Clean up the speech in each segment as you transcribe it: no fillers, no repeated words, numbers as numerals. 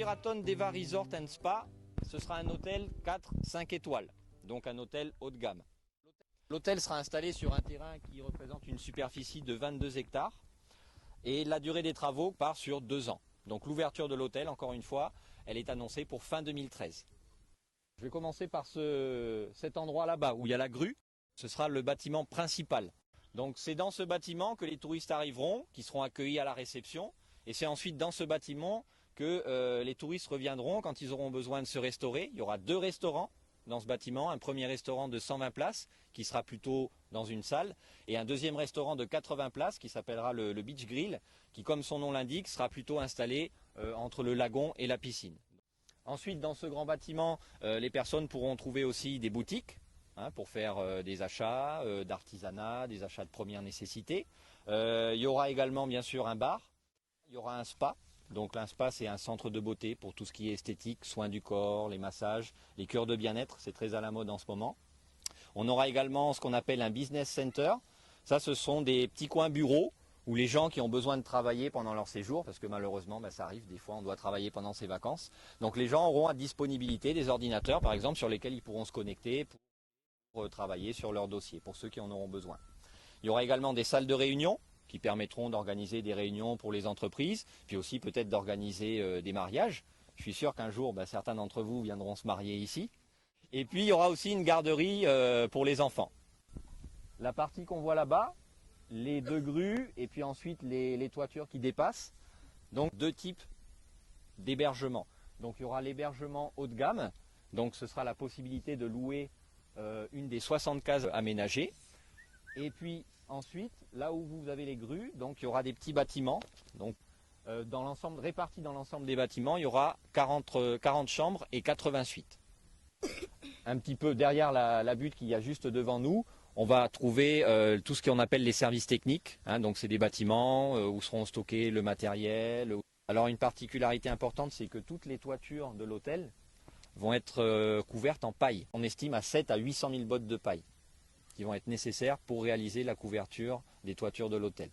Sheraton Deva Resort and Spa, ce sera un hôtel 4-5 étoiles, donc un hôtel haut de gamme. L'hôtel sera installé sur un terrain qui représente une superficie de 22 hectares et la durée des travaux part sur 2 ans. Donc l'ouverture de l'hôtel, encore une fois, elle est annoncée pour fin 2013. Je vais commencer par cet endroit là-bas où il y a la grue. Ce sera le bâtiment principal. Donc c'est dans ce bâtiment que les touristes arriveront, qui seront accueillis à la réception. Et c'est ensuite dans ce bâtiment que les touristes reviendront quand ils auront besoin de se restaurer. Il y aura 2 restaurants dans ce bâtiment. Un premier restaurant de 120 places qui sera plutôt dans une salle. Et un deuxième restaurant de 80 places qui s'appellera le Beach Grill, qui comme son nom l'indique sera plutôt installé entre le lagon et la piscine. Ensuite, dans ce grand bâtiment, les personnes pourront trouver aussi des boutiques pour faire des achats d'artisanat, des achats de première nécessité. Il y aura également bien sûr un bar, il y aura un spa. Donc un spa, c'est un centre de beauté pour tout ce qui est esthétique, soins du corps, les massages, les cures de bien-être, c'est très à la mode en ce moment. On aura également ce qu'on appelle un business center. Ça, ce sont des petits coins bureaux où les gens qui ont besoin de travailler pendant leur séjour, parce que malheureusement ça arrive, des fois on doit travailler pendant ses vacances. Donc les gens auront à disponibilité des ordinateurs par exemple sur lesquels ils pourront se connecter pour travailler sur leur dossier, pour ceux qui en auront besoin. Il y aura également des salles de réunion qui permettront d'organiser des réunions pour les entreprises, puis aussi peut-être d'organiser des mariages. Je suis sûr qu'un jour certains d'entre vous viendront se marier ici. Et puis il y aura aussi une garderie pour les enfants. La partie qu'on voit là-bas, les 2 grues et puis ensuite les toitures qui dépassent. Donc 2 types d'hébergement. Donc il y aura l'hébergement haut de gamme. Donc ce sera la possibilité de louer une des 60 cases aménagées. Et puis ensuite, là où vous avez les grues, donc il y aura des petits bâtiments. Donc répartis dans l'ensemble des bâtiments, il y aura 40 chambres et 80 suites. Un petit peu derrière la butte qu'il y a juste devant nous, on va trouver tout ce qu'on appelle les services techniques. Donc c'est des bâtiments où seront stockés le matériel. Alors une particularité importante, c'est que toutes les toitures de l'hôtel vont être couvertes en paille. On estime à 7 à 800 000 bottes de paille qui vont être nécessaires pour réaliser la couverture des toitures de l'hôtel.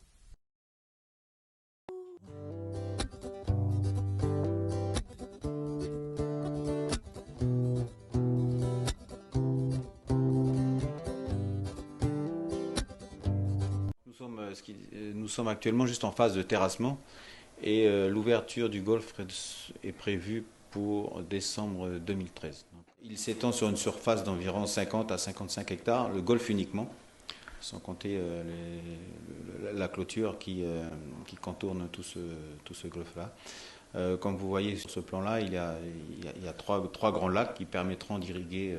Nous sommes actuellement juste en phase de terrassement et l'ouverture du golf est prévue pour décembre 2013. Il s'étend sur une surface d'environ 50 à 55 hectares, le golf uniquement, sans compter la clôture qui contourne tout ce golf-là. Comme vous voyez sur ce plan-là, il y a 3 grands lacs qui permettront d'irriguer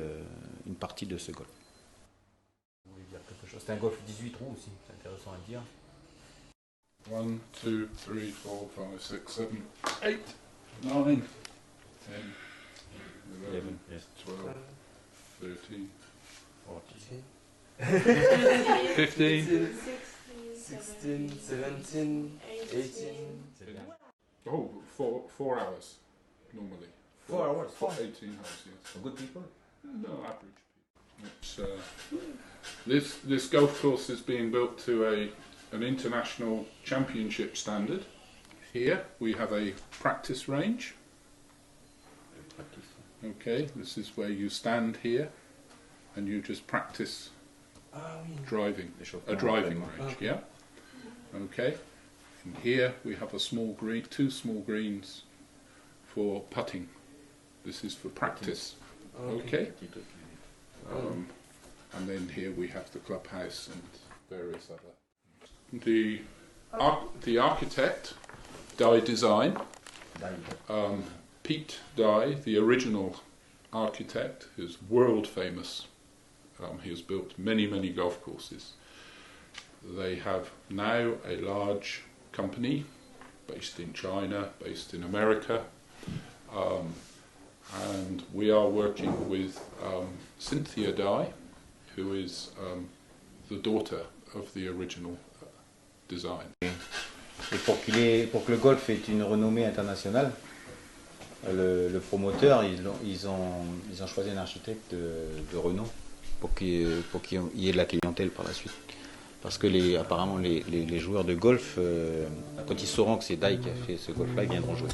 une partie de ce golf. C'est un golf 18 trous aussi, c'est intéressant à dire. 1, 2, 3, 4, 5, 6, 7, 8, 9, 10, 11, 12, 13, 14, 15, 16, 17, 18. Oh, 4 hours normally. 4 hours? 18 hours, yes. For good people? No, average people. This golf course is being built to an international championship standard. Here we have a practice range. Okay, this is where you stand here and you just practice driving, a driving range, yeah? Okay, and here we have a small green, 2 small greens for putting. This is for practice, okay? And then here we have the clubhouse and various other. The architect, Dye Design, Pete Dye, the original architect, is world famous. He has built many golf courses. They have now a large company based in China, based in America, and we are working with Cynthia Dye, who is the daughter of the original design. Et pour que le golf ait une renommée internationale, le promoteur, ils ont choisi un architecte de renom pour qu'il y ait de la clientèle par la suite. Parce que apparemment les joueurs de golf Quand ils sauront que c'est Dai qui a fait ce golf-là, ils viendront jouer.